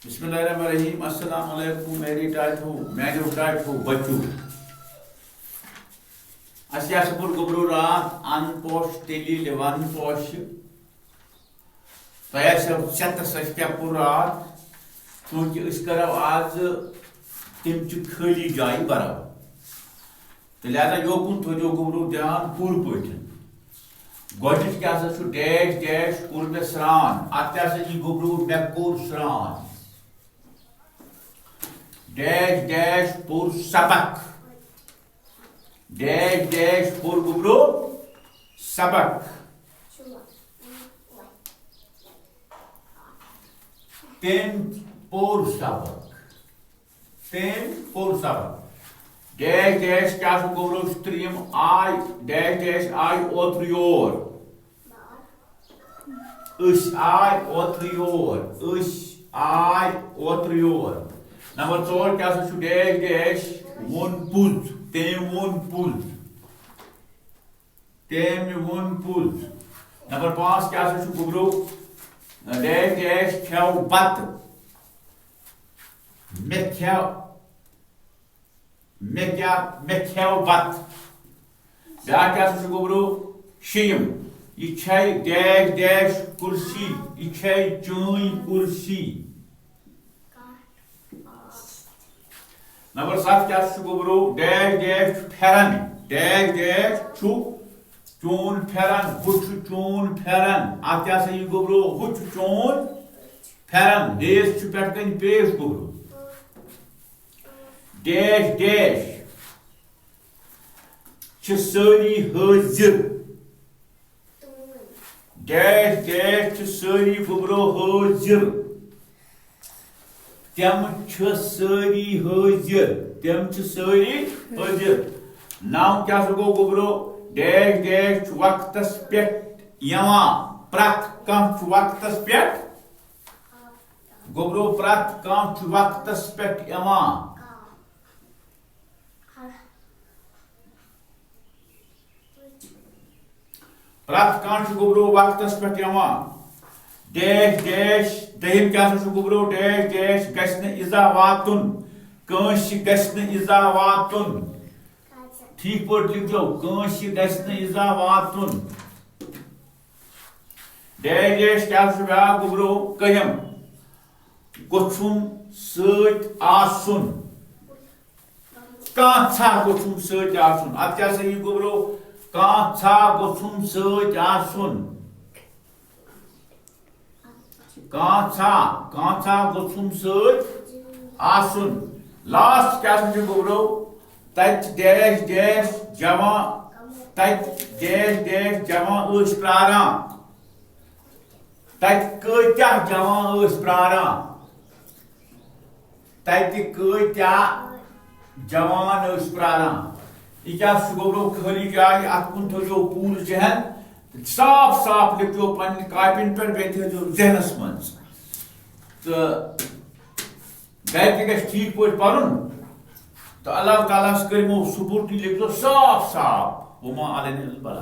बिस्मिल्लाहिर्रहमानिर्रहीम। अस्सलाम वालेकुम। मेरी टाइट हो मैं जो टाइट हो बच्चू अस्या सपुर गुबरू रात अन पोश तेली लेवन पोश तया सत सस्या पुर रात क्योंकि इस करो आज तिम च खाली जाय बराबर तो लिहाजा योकुन थो गुबरू ध्यान पूर पठन गोडिच क्या डैश डैश पुर में स्रान अत गुबरू मे कोर स्रान डैश डैश पुर सबक डैश डैश पुर गुबरू सबक तेम पुर सबक डैश डैश क्या गुबरू स्ट्रीम आई डैश डैश आई ओत्र योर आई ओत्र योर नंबर 4 क्या डैश डैश वोन पुज तेम वोन पुज नंबर 5 क्या गुबरू डैश डैश खेव बत मे खेव बत ब्या क्या गुबरू शीम यह डैश डैश कुर्सी यह चून कुर्सी नंबर 7 क्या गुबरू डैश डैश फेरन डैश डैश चून फेरन हुच चून फेरन अत क्या गुबरू हुच चून फेरन बेस पे पेश गुबरू डैश डैश सारी हाजिर डैश डैश सारी गुबरू हाजिर तम सारी हाजिर नाम क्या गो गुबरू डैश डैश वक्तस पे प्रत कह वक्तस पे गुबरू प्रत कह वक्तस पे प्रत कह गुबरू वक्तस पे डैश डैश दहिम क्या गुबरू डैश डैश गश्न इजा वातुन कंश गश्न इजा वातुन ठीक पर लिख लो कंश गश्न इजा वातुन डैश डैश क्या ब्या गुबरू कहम गुछुन सत आसुन कांछा गुछुन सत आसुन अत क्या गुबरू कांछा गुछुन सत आसुन कांछा गुछुन सत आसुन लास्ट क्या गुबरू तत डैश डैश जवा तत डैश डैश जवा प्रारान तत कत्या जवा प्रारान तत कत्या जवान प्रारान यह क्या गुबरू खाली जाय अत कुन थो पूर जहन साफ साफ लिखो पन्ने कापिन पर बेथो जहनस मज तो गर ठीक पे पढ़न तो अल्लाह ताला करो सुपुर्द लिखो साफ साफ वमा अलैना इल्ला